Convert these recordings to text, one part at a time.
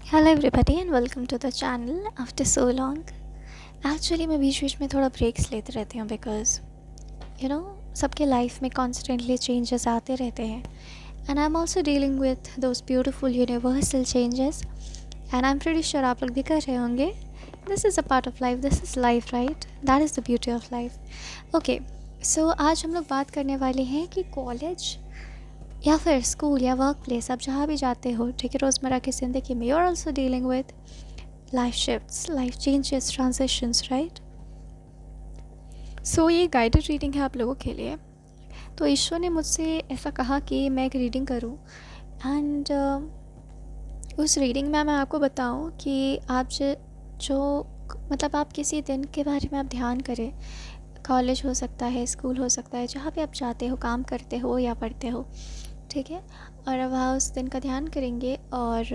Hello everybody and welcome to the channel after so long. Actually मैं बीच बीच में थोड़ा ब्रेक्स लेते रहती हूँ बिकॉज सबके लाइफ में कॉन्स्टेंटली चेंजेस आते रहते हैं and I am also dealing with those beautiful universal changes and I am pretty sure आप लोग भी कर रहे होंगे। This is a part of life, this is life, right? That is the beauty of life. Okay, so आज हम लोग बात करने वाले हैं कि कॉलेज या फिर स्कूल या वर्क प्लेस, आप जहाँ भी जाते हो, ठीक है, रोज़मर्रा की ज़िंदगी में you are also dealing with life shifts, life changes, transitions, right? So ये गाइडेड रीडिंग है आप लोगों के लिए। तो ईश्वर ने मुझसे ऐसा कहा कि मैं एक रीडिंग करूं एंड उस रीडिंग में मैं आपको बताऊं कि आप जो मतलब आप किसी दिन के बारे में आप ध्यान करें। कॉलेज हो सकता है, स्कूल हो सकता है, जहाँ भी आप जाते हो, काम करते हो या पढ़ते हो, ठीक है। और वहाँ उस दिन का ध्यान करेंगे और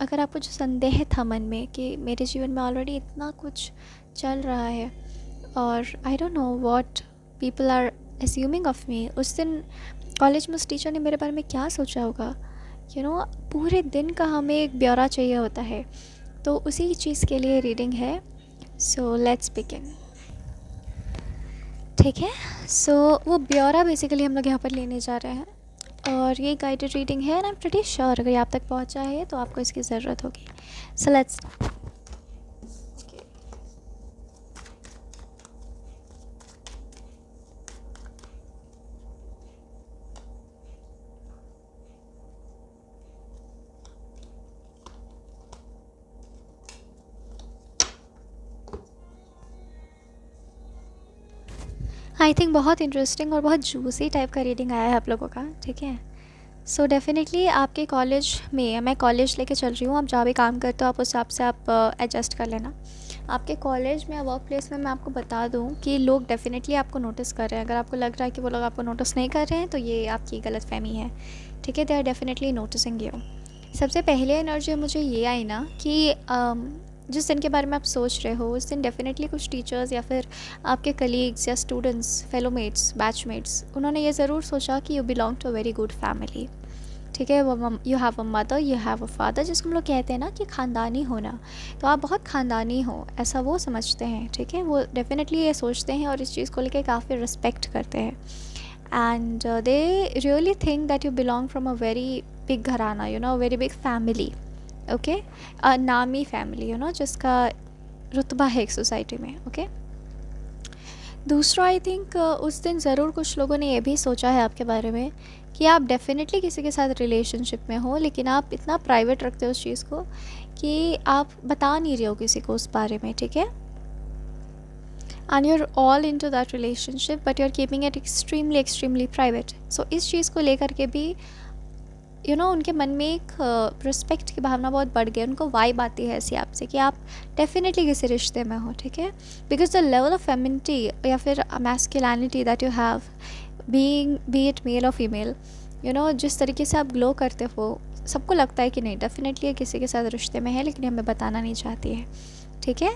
अगर आपको जो संदेह था मन में कि मेरे जीवन में ऑलरेडी इतना कुछ चल रहा है और I don't know what people are assuming of me, उस दिन कॉलेज में उस टीचर ने मेरे बारे में क्या सोचा होगा, पूरे दिन का हमें एक ब्यौरा चाहिए होता है। तो उसी चीज़ के लिए रीडिंग है। सो लेट्स बिगिन, ठीक है। सो वो ब्यौरा बेसिकली हम लोग यहाँ पर लेने जा रहे हैं और ये गाइडेड रीडिंग है and I am pretty sure अगर ये आप तक पहुँचा है तो आपको इसकी ज़रूरत होगी। सो लेट्स आई थिंक बहुत इंटरेस्टिंग और बहुत जूसी टाइप का रीडिंग आया है आप लोगों का, ठीक है। सो डेफिनेटली आपके कॉलेज में, मैं कॉलेज लेके चल रही हूँ, आप जहाँ भी काम करते हो आप उस हिसाब से आप एडजस्ट कर लेना। आपके कॉलेज में या वर्क प्लेस में मैं आपको बता दूँ कि लोग डेफिनेटली आपको नोटिस कर रहे हैं। अगर आपको लग रहा है कि वो लोग आपको नोटिस नहीं कर रहे हैं तो ये आपकी गलतफहमी है, ठीक है। They are definitely noticing you. सबसे पहले एनर्जी मुझे ये आई ना कि जिस दिन के बारे में आप सोच रहे हो उस दिन डेफिनेटली कुछ टीचर्स या फिर आपके कलीग्स या स्टूडेंट्स, फेलोमेट्स, बैचमेट्स, उन्होंने ये ज़रूर सोचा कि you belong to a very good family, ठीक है। वो you have a mother, you have a father, जिसको हम लोग कहते हैं ना कि ख़ानदानी होना। तो आप बहुत ख़ानदानी हो, ऐसा वो समझते हैं, ठीक है। वो डेफिनेटली ये सोचते हैं और इस चीज़ को लेकर काफ़ी रिस्पेक्ट करते हैं and they really think that you belong from a very big घराना, वेरी बिग फैमिली, ओके। नामी फैमिली, जिसका रुतबा है एक सोसाइटी में, ओके। दूसरा आई थिंक उस दिन ज़रूर कुछ लोगों ने ये भी सोचा है आपके बारे में कि आप डेफिनेटली किसी के साथ रिलेशनशिप में हो, लेकिन आप इतना प्राइवेट रखते हो उस चीज़ को कि आप बता नहीं रहे हो किसी को उस बारे में, ठीक है। And you are all into that relationship but you are keeping it extremely extremely private. So इस चीज़ को लेकर के भी उनके मन में एक रिस्पेक्ट की भावना बहुत बढ़ गई। उनको वाइब आती है ऐसी आपसे कि आप डेफिनेटली किसी रिश्ते में हो, ठीक है। Because the level of femininity या फिर masculinity that you have, be it male और फीमेल, जिस तरीके से आप ग्लो करते हो, सबको लगता है कि नहीं डेफिनेटली किसी के साथ रिश्ते में है लेकिन हमें बताना नहीं चाहती है, ठीक है।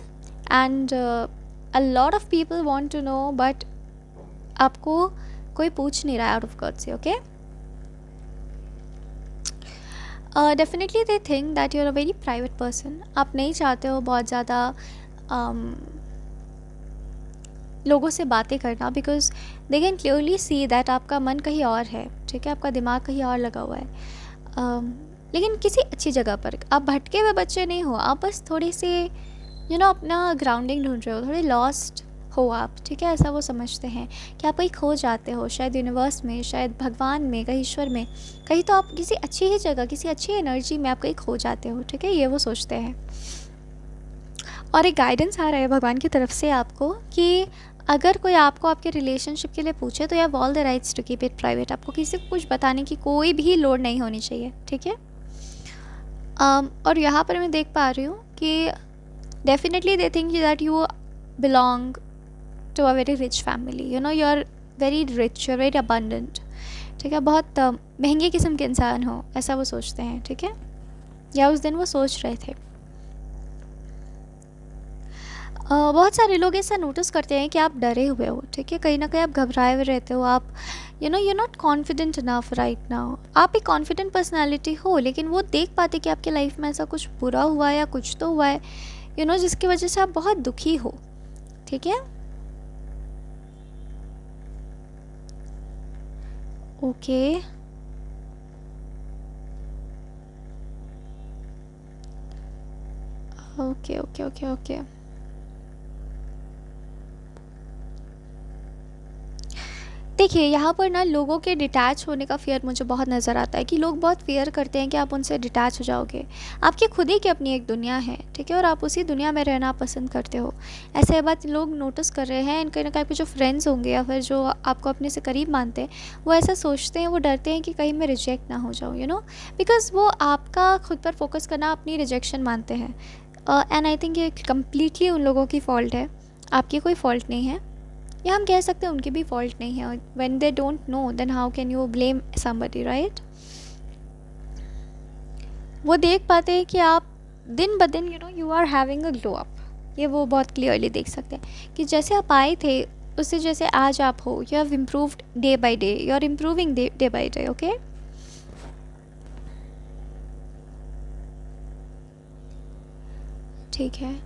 And a lot of people want to know but आपको कोई पूछ नहीं रहा है out of courtesy, okay. Definitely they think that you are a very private person. आप नहीं चाहते हो बहुत ज़्यादा लोगों से बातें करना because they can clearly see that आपका मन कहीं और है, ठीक है, आपका दिमाग कहीं और लगा हुआ है। लेकिन किसी अच्छी जगह पर आप भटके हुए बच्चे नहीं हो, आप बस थोड़ी सी अपना ग्राउंडिंग ढूंढ रहे हो, थोड़े लॉस्ट हो आप, ठीक है। ऐसा वो समझते हैं कि आप कहीं खो जाते हो, शायद यूनिवर्स में, शायद भगवान में, कहीं ईश्वर में, कहीं तो आप किसी अच्छी ही जगह, किसी अच्छी एनर्जी में आप कहीं खो जाते हो, ठीक है। ये वो सोचते हैं और एक गाइडेंस आ रहा है भगवान की तरफ से आपको कि अगर कोई आपको आपके रिलेशनशिप के लिए पूछे तो you have all the rights to keep it private. आपको किसी को कुछ बताने की कोई भी लोड नहीं होनी चाहिए, ठीक है। और यहाँ पर मैं देख पा रही हूँ कि definitely they think that you belong to a very rich family, you are very rich, you are very abundant, ठीक है। बहुत महंगे किस्म के इंसान हो, ऐसा वो सोचते हैं, ठीक है, या उस दिन वो सोच रहे थे। बहुत सारे लोग ऐसा नोटिस करते हैं कि आप डरे हुए हो, ठीक है, कहीं ना कहीं आप घबराए हुए रहते हो, आप you not confident enough right now. आप एक कॉन्फिडेंट पर्सनालिटी हो, लेकिन वो देख पाते कि आपके लाइफ में ऐसा कुछ बुरा हुआ है या कुछ तो हुआ है जिसकी वजह से आप बहुत दुखी हो, ठीक है। Okay, okay, okay, okay, okay. देखिए, यहाँ पर ना लोगों के डिटैच होने का फ़ियर मुझे बहुत नज़र आता है, कि लोग बहुत फ़ियर करते हैं कि आप उनसे डिटैच हो जाओगे। आपकी खुद ही की अपनी एक दुनिया है, ठीक है, और आप उसी दुनिया में रहना पसंद करते हो। ऐसे बात लोग नोटिस कर रहे हैं, एंड कहीं ना कहीं आपके जो फ्रेंड्स होंगे या फिर जो आपको अपने से करीब मानते हैं, वो ऐसा सोचते हैं, वो डरते हैं कि कहीं मैं रिजेक्ट ना हो जाऊँ, बिकॉज़ वो आपका खुद पर फोकस करना अपनी रिजेक्शन मानते हैं। एंड आई थिंक ये कम्प्लीटली उन लोगों की फ़ॉल्ट है, आपकी कोई फ़ॉल्ट नहीं है, या हम कह सकते हैं उनकी भी फॉल्ट नहीं है। When they don't know, then how can you blame somebody, right. वो देख पाते हैं कि आप दिन ब दिन you are having a glow up, ये वो बहुत क्लियरली देख सकते हैं कि जैसे आप आए थे उससे जैसे आज आप हो, you have improved day by day, you are improving day by day. Okay, ठीक है।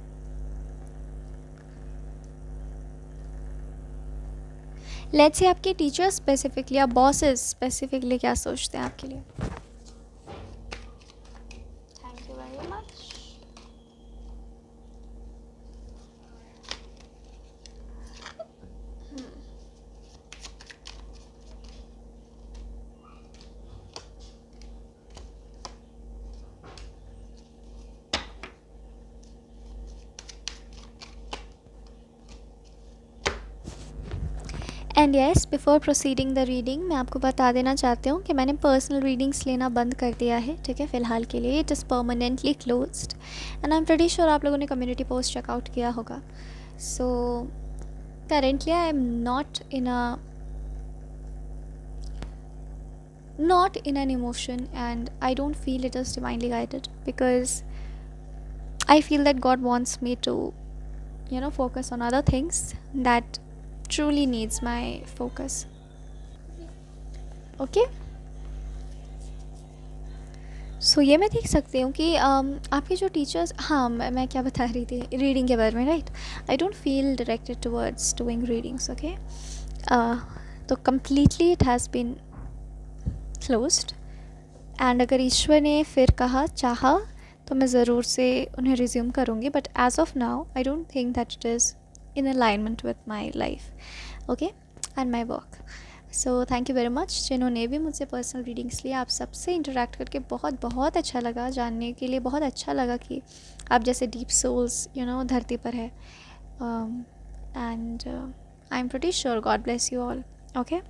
लेट्स से आपके टीचर्स स्पेसिफिकली या बॉसेस स्पेसिफिकली क्या सोचते हैं आपके लिए। Thank you very much. And yes, before proceeding the reading, मैं आपको बता देना चाहती हूँ कि मैंने पर्सनल रीडिंग्स लेना बंद कर दिया है, ठीक है, फ़िलहाल के लिए। It is permanently closed, and I am pretty sure आप लोगों ने कम्युनिटी पोस्ट चेकआउट किया होगा। So currently I am not in an emotion, and I don't feel it is divinely guided, because I feel that God wants me to focus on other things that truly needs my focus. Okay, सो ये मैं देख सकती हूँ कि आपके जो teachers, हाँ, मैं क्या बता रही थी रीडिंग के बारे में, right. I don't feel directed towards doing readings, okay. तो completely it has been closed, and अगर ईश्वर ने फिर चाहा तो मैं ज़रूर से उन्हें रिज्यूम करूँगी, but as of now I don't think that it is in alignment with my life, okay, and my work. So thank you very much जिन्होंने भी मुझसे पर्सनल रीडिंग्स लिए। आप सबसे इंटरेक्ट करके बहुत बहुत अच्छा लगा, जानने के लिए बहुत अच्छा लगा कि आप जैसे डीप सोल्स धरती पर है, and I am pretty sure God bless you all. Okay,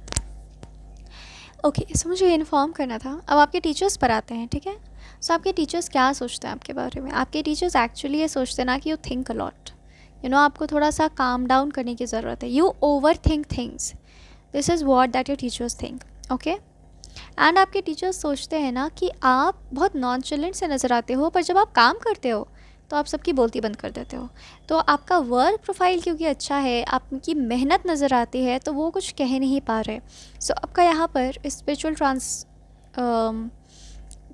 okay, so मुझे इन्फॉर्म करना था। अब आपके टीचर्स पर आते हैं, ठीक है। सो आपके टीचर्स क्या सोचते हैं आपके बारे में। आपके टीचर्स एक्चुअली ये सोचते हैं ना कि यू थिंक अ लॉट, आपको थोड़ा सा काम डाउन करने की ज़रूरत है। You over think things, this is what that your teachers think, okay. And आपके टीचर्स सोचते हैं ना कि आप बहुत नॉनचलेंट से नज़र आते हो, पर जब आप काम करते हो तो आप सबकी बोलती बंद कर देते हो। तो आपका वर्क प्रोफाइल क्योंकि अच्छा है, आपकी मेहनत नज़र आती है, तो वो कुछ कह नहीं पा रहे। सो आपका यहाँ पर स्पिरिचुअल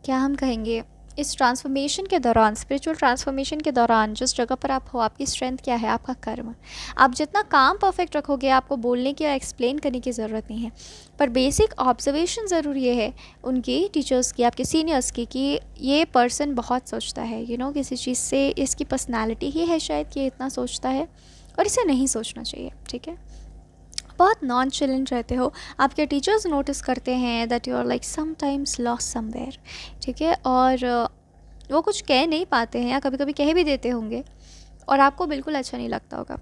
क्या हम कहेंगे, इस ट्रांसफॉर्मेशन के दौरान, स्पिरिचुअल ट्रांसफॉर्मेशन के दौरान जिस जगह पर आप हो, आपकी स्ट्रेंथ क्या है, आपका कर्म। आप जितना काम परफेक्ट रखोगे, आपको बोलने की या एक्सप्लेन करने की ज़रूरत नहीं है। पर बेसिक ऑब्जर्वेशन ज़रूर ये है उनकी, टीचर्स की, आपके सीनियर्स की, कि ये पर्सन बहुत सोचता है, किसी चीज़ से इसकी पर्सनैलिटी ही है शायद कि ये इतना सोचता है, और इसे नहीं सोचना चाहिए, ठीक है। बहुत नॉन चिलेंट रहते हो। आपके टीचर्स नोटिस करते हैं that you are like sometimes lost somewhere, ठीक है, और वो कुछ कह नहीं पाते हैं, या कभी कभी कह भी देते होंगे, और आपको बिल्कुल अच्छा नहीं लगता होगा,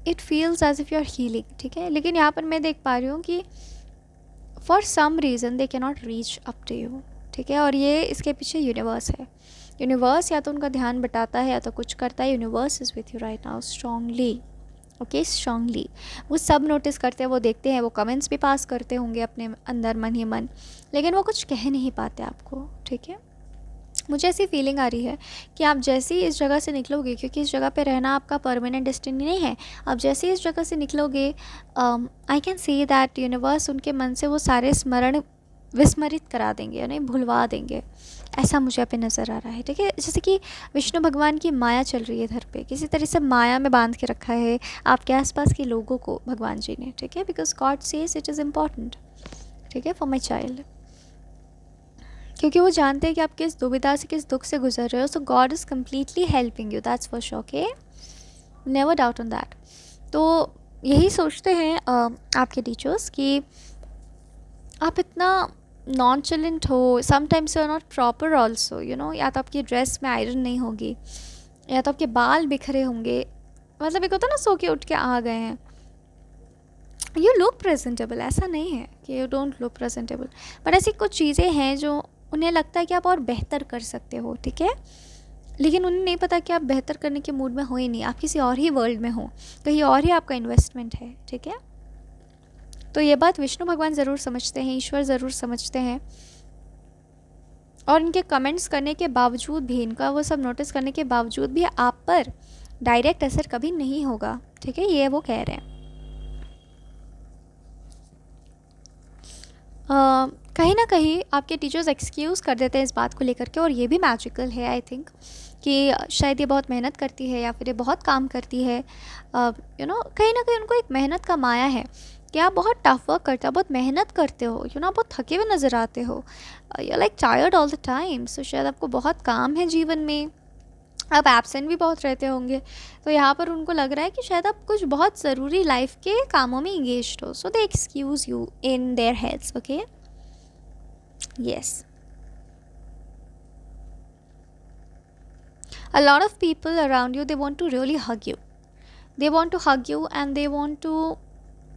it feels as if you are healing, ठीक है। लेकिन यहाँ पर मैं देख पा रही हूँ कि for some reason they can not reach up to you, ठीक है, और ये इसके पीछे यूनिवर्स है। यूनिवर्स या तो उनका ध्यान बटाता है या तो कुछ करता है। Universe is with you right now strongly, okay, strongly. वो सब नोटिस करते हैं, वो देखते हैं, वो कमेंट्स भी पास करते होंगे अपने अंदर मन ही मन, लेकिन वो कुछ कह नहीं पाते आपको, ठीक है। मुझे ऐसी फीलिंग आ रही है कि आप जैसे ही इस जगह से निकलोगे, क्योंकि इस जगह पे रहना आपका परमानेंट डेस्टिनी नहीं है, आप जैसे ही इस जगह से निकलोगे, I can see that universe उनके मन से वो सारे स्मरण विस्मरित करा देंगे, यानी भुलवा देंगे। ऐसा मुझे यहाँ पे नज़र आ रहा है, ठीक है। जैसे कि विष्णु भगवान की माया चल रही है इधर पे, किसी तरह से माया में बांध के रखा है आपके आसपास के लोगों को भगवान जी ने, ठीक है। Because God says it is important, ठीक है, फॉर माई चाइल्ड, क्योंकि वो जानते हैं कि आप किस दुविधा से, किस दुख से गुजर रहे हो। So God is completely helping you, that's for sure, okay, never doubt on that. तो यही सोचते हैं आपके टीचर्स कि आप इतना नॉनचलेंट हो, sometimes you are not proper also, you know, या तो आपकी ड्रेस में आयरन नहीं होगी, या तो आपके बाल बिखरे होंगे, मतलब एक होता ना सो के उठ के आ गए हैं। यू लुक प्रेजेंटेबल, ऐसा नहीं है कि you don't look presentable, but ऐसी कुछ चीज़ें हैं जो उन्हें लगता है कि आप और बेहतर कर सकते हो, ठीक है, लेकिन उन्हें नहीं पता कि आप बेहतर करने के मूड में हो ही नहीं, आप किसी और ही वर्ल्ड में हो, कहीं और ही आपका इन्वेस्टमेंट है, ठीक है। तो ये बात विष्णु भगवान ज़रूर समझते हैं, ईश्वर ज़रूर समझते हैं, और इनके कमेंट्स करने के बावजूद भी, इनका वो सब नोटिस करने के बावजूद भी आप पर डायरेक्ट असर कभी नहीं होगा, ठीक है, ये वो कह रहे हैं। कहीं ना कहीं आपके टीचर्स एक्सक्यूज़ कर देते हैं इस बात को लेकर के, और ये भी मैजिकल है आई थिंक, कि शायद ये बहुत मेहनत करती है या फिर ये बहुत काम करती है, यू नो, कहीं ना कहीं उनको एक मेहनत का माया है कि आप बहुत टफ वर्क करते हो, बहुत मेहनत करते हो, यू नो, आप बहुत थके हुए नज़र आते हो, you like tired all the time. So शायद आपको बहुत काम है जीवन में, आप एब्सेंट भी बहुत रहते होंगे, तो यहाँ पर उनको लग रहा है कि शायद आप कुछ बहुत ज़रूरी लाइफ के कामों में इंगेज्ड हो, so they excuse you in their heads, okay, yes. A lot of people around you, they want to really hug you, they want to hug you and they want to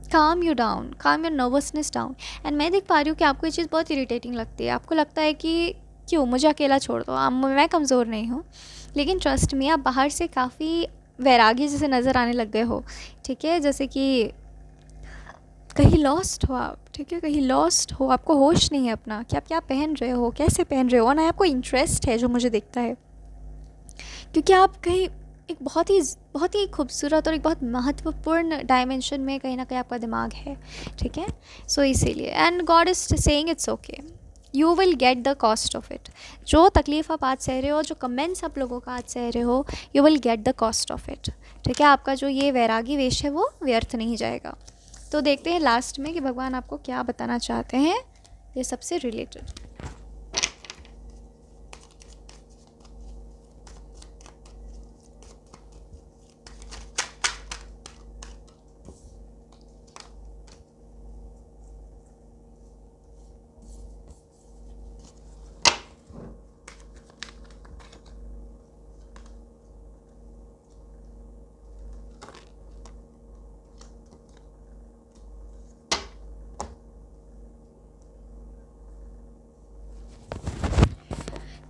calm you down, calm your nervousness down। And मैं देख पा रही हूँ कि आपको ये चीज़ बहुत irritating लगती है, आपको लगता है कि क्यों मुझे अकेला छोड़ दो, मैं कमज़ोर नहीं हूँ, लेकिन ट्रस्ट मी, आप बाहर से काफ़ी वैरागी जैसे नज़र आने लग गए हो, ठीक है, जैसे कि कहीं लॉस्ट हो आप, ठीक है, कहीं लॉस्ट हो, आपको होश नहीं है अपना कि आप क्या पहन रहे हो, कैसे पहन रहे हो, और ना आपको इंटरेस्ट है जो मुझे दिखता है, क्योंकि आप कहीं एक बहुत ही खूबसूरत और एक बहुत महत्वपूर्ण डायमेंशन में कहीं ना कहीं आपका दिमाग है, ठीक है। सो इसीलिए, and God is saying it's okay, you will get the cost of it. जो तकलीफ़ आप आज सह रहे हो, जो कमेंट्स आप लोगों का आज सह रहे हो, you will get the cost of it, ठीक है। आपका जो ये वैरागी वेश है वो व्यर्थ नहीं जाएगा। तो देखते हैं लास्ट में कि भगवान आपको क्या बताना चाहते हैं ये सबसे related.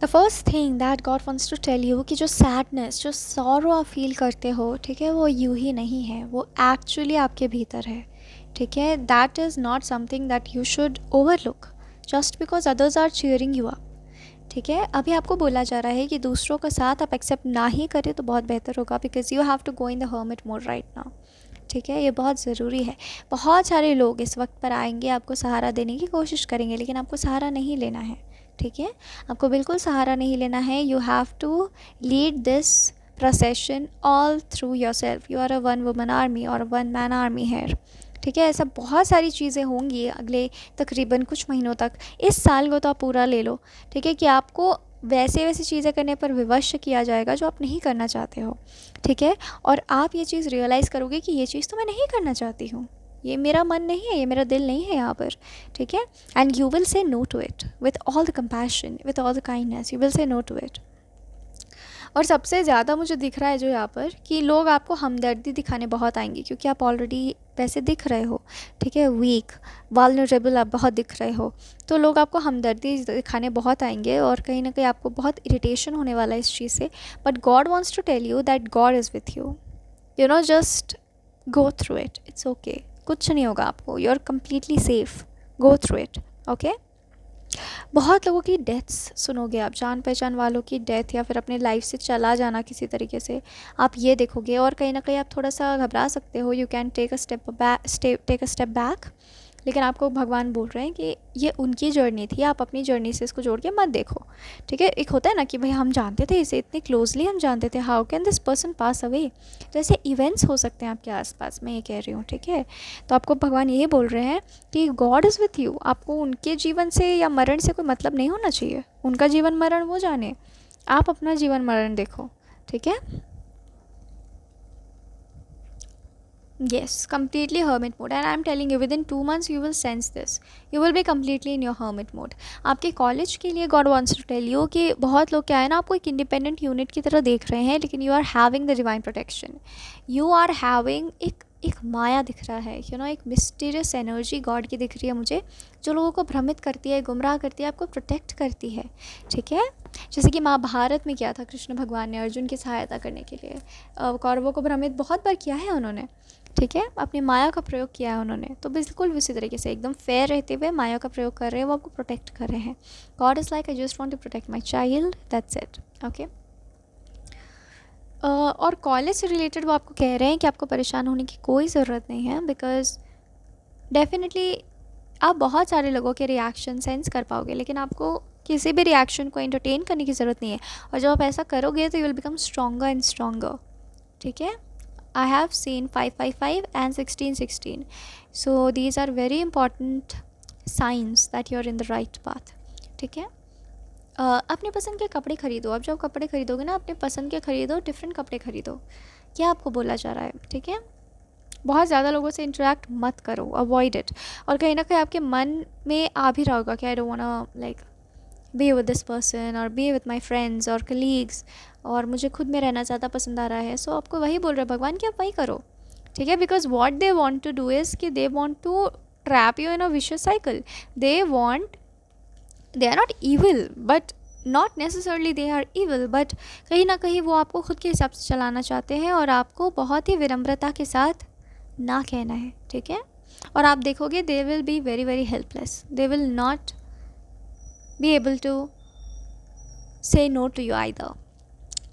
The first thing that God wants to tell you कि जो सैडनेस, जो सॉरो आप फील करते हो, ठीक है, वो यूँ ही नहीं है, वो एक्चुअली आपके भीतर है, ठीक है। That is not something that you should overlook just because others are cheering you up, ठीक है। अभी आपको बोला जा रहा है कि दूसरों का साथ आप एक्सेप्ट ना ही करें तो बहुत बेहतर होगा, because you have to go in the hermit mode right now, ठीक है, ये बहुत ज़रूरी है। बहुत सारे लोग इस वक्त पर आएंगे, आपको सहारा देने की कोशिश करेंगे, लेकिन आपको सहारा नहीं लेना है, ठीक है, आपको बिल्कुल सहारा नहीं लेना है। You have to lead this procession all through yourself, you are a one woman army और वन मैन आर्मी है, ठीक है। ऐसा बहुत सारी चीज़ें होंगी अगले तकरीबन कुछ महीनों तक, इस साल को तो आप पूरा ले लो, ठीक है, कि आपको वैसे वैसी चीज़ें करने पर विवश किया जाएगा जो आप नहीं करना चाहते हो, ठीक है, और आप ये चीज़ रियलाइज़ करोगे कि ये चीज़ तो मैं नहीं करना चाहती हूँ, ये मेरा मन नहीं है, ये मेरा दिल नहीं है यहाँ पर, ठीक है। And you will say no to it with all the compassion, with all the kindness, you will say no to it. और सबसे ज़्यादा मुझे दिख रहा है जो यहाँ पर कि लोग आपको हमदर्दी दिखाने बहुत आएंगे, क्योंकि आप ऑलरेडी वैसे दिख रहे हो, ठीक है, वीक, वाल्नरेबल आप बहुत दिख रहे हो, तो लोग आपको हमदर्दी दिखाने बहुत आएंगे और कहीं ना कहीं आपको बहुत इरिटेशन होने वाला है इस चीज़ से। But God wants to tell you that God is with you, you know, just go through it, it's okay, कुछ नहीं होगा आपको, you are completely safe, go through it, okay. बहुत लोगों की डेथ्स सुनोगे आप, जान पहचान वालों की डेथ या फिर अपने लाइफ से चला जाना किसी तरीके से, आप ये देखोगे। और कहीं ना कहीं आप थोड़ा सा घबरा सकते हो, you can take a step back. लेकिन आपको भगवान बोल रहे हैं कि ये उनकी जर्नी थी, आप अपनी जर्नी से इसको जोड़ के मत देखो। ठीक है, एक होता है ना कि भाई हम जानते थे इसे, इतने क्लोजली हम जानते थे, how can this person pass away. तो ऐसे इवेंट्स हो सकते हैं आपके आसपास, मैं ये कह रही हूँ। ठीक है, तो आपको भगवान ये बोल रहे हैं कि गॉड इज़ विथ यू। आपको उनके जीवन से या मरण से कोई मतलब नहीं होना चाहिए, उनका जीवन मरण वो जाने, आप अपना जीवन मरण देखो। ठीक है, yes, completely hermit mode, and I'm telling you within 2 months you will sense this. You will be completely in your hermit mode. आपके कॉलेज के लिए God wants to tell you कि बहुत लोग क्या है ना, आपको एक इंडिपेंडेंट यूनिट की तरह देख रहे हैं, लेकिन you are having the divine protection. You are having एक माया दिख रहा है, यू नो, एक मिस्टीरियस एनर्जी गॉड की दिख रही है मुझे, जो लोगों को भ्रमित करती है, गुमराह करती है, आपको प्रोटेक्ट करती है। ठीक है, जैसे कि महाभारत में किया था कृष्ण भगवान ने अर्जुन की सहायता करने के लिए, कौरवों को भ्रमित बहुत बार किया है उन्होंने। ठीक है, अपनी माया का प्रयोग किया है उन्होंने, तो बिल्कुल उसी तरीके से एकदम फेयर रहते हुए माया का प्रयोग कर रहे हैं, वो आपको प्रोटेक्ट कर रहे हैं। God is like I just want to protect my child, that's it. Okay, और कॉलेज से रिलेटेड वो आपको कह रहे हैं कि आपको परेशान होने की कोई ज़रूरत नहीं है, बिकॉज डेफिनेटली आप बहुत सारे लोगों के रिएक्शन सेंस कर पाओगे, लेकिन आपको किसी भी रिएक्शन को एंटरटेन करने की ज़रूरत नहीं है। और जब आप ऐसा करोगे तो you will become stronger and stronger. ठीक है, I have seen 555 and 1616. So these are very important signs that you're in the right path. ठीक है, अपने पसंद के कपड़े खरीदो। अब जब कपड़े खरीदोगे ना, अपने पसंद के खरीदो, डिफरेंट कपड़े खरीदो, क्या आपको बोला जा रहा है। ठीक है, बहुत ज़्यादा लोगों से इंटरेक्ट मत करो, अवॉइड इट। और कहीं ना कहीं आपके मन में आ भी रहा होगा कि I don't want like be with this person और बी विद माई फ्रेंड्स और कलीग्स, और मुझे खुद में रहना ज़्यादा पसंद आ रहा है। सो आपको वही बोल रहे हैं भगवान कि आप वही करो। ठीक है, because what they want to do is कि they want to trap you in a vicious cycle. They want, they are not evil, but not necessarily they are evil, but कहीं ना कहीं वो आपको खुद के हिसाब से चलाना चाहते हैं, और आपको बहुत ही विनम्रता के साथ ना कहना है। ठीक है, और आप देखोगे they will be very very helpless, they will not be able to say no to you either.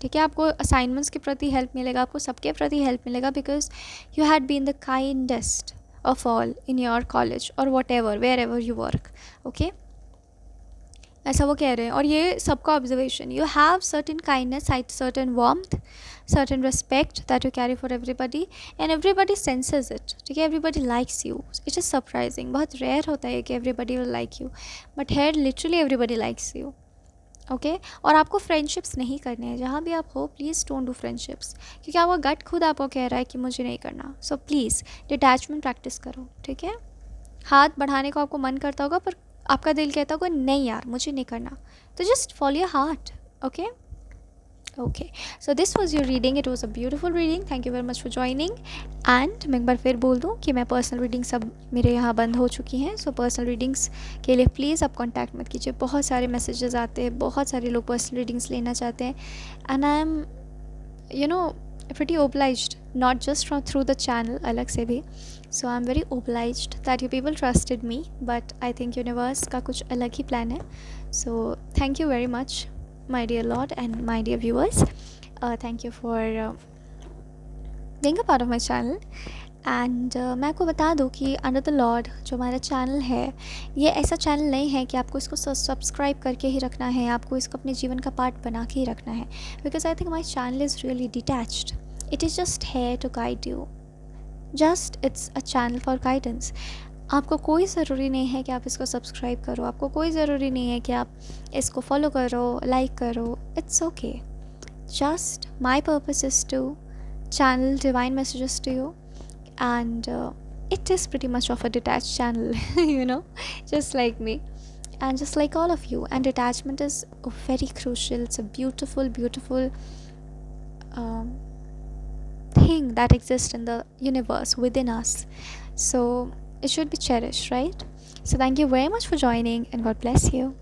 ठीक है, आपको असाइनमेंट्स के प्रति हेल्प मिलेगा, आपको सबके प्रति हेल्प मिलेगा, because you had been the kindest of all in your college और whatever wherever you work. Okay, ऐसा वो कह रहे हैं, और ये सबका observation, you have certain kindness, certain warmth, certain respect that you carry for everybody, and everybody senses it. ठीक है, everybody likes you. It is surprising, बहुत रेयर होता है कि everybody will like you, but here literally everybody likes you. Okay, और आपको friendships नहीं करने हैं, जहाँ भी आप हो प्लीज़ डोंट डू फ्रेंडशिप्स, क्योंकि आपका गट खुद आपको कह रहा है कि मुझे नहीं करना। सो प्लीज़ डिटैचमेंट प्रैक्टिस करो। ठीक है, हाथ बढ़ाने को आपको मन करता होगा, पर आपका दिल कहता होगा नहीं यार मुझे नहीं करना, तो just follow your heart. Okay, okay, so this was your reading, it was a beautiful reading, thank you very much for joining. And मैं एक बार फिर बोल दूँ कि मैं पर्सनल रीडिंग सब मेरे यहाँ बंद हो चुकी हैं। सो पर्सनल रीडिंग्स के लिए प्लीज़ आप कॉन्टैक्ट मत कीजिए, बहुत सारे मैसेजेस आते हैं, बहुत सारे लोग पर्सनल रीडिंग्स लेना चाहते हैं, and I M you know pretty obliged, not just from through the channel अलग से भी। So I'm very obliged that you people trusted me, but I think universe का कुछ अलग ही plan है। So thank you very much my dear Lord and my dear viewers, thank you for being a part of my channel। And मैं आपको बता दूँ कि under the Lord जो हमारा चैनल है, ये ऐसा चैनल नहीं है कि आपको इसको सब्सक्राइब करके ही रखना है, आपको इसको अपने जीवन का पार्ट बना के ही रखना है, because I think my channel is really detached. It is just here to guide you, just it's a channel for guidance. आपको कोई ज़रूरी नहीं है कि आप इसको सब्सक्राइब करो, आपको कोई ज़रूरी नहीं है कि आप इसको फॉलो करो, लाइक करो, it's okay. Just my purpose is to channel divine messages to you, and it is pretty much of a detached channel you know, just like me and just like all of you, and detachment is very crucial. It's a beautiful thing that exists in the universe within us, so it should be cherished, right? So thank you very much for joining, and God bless you.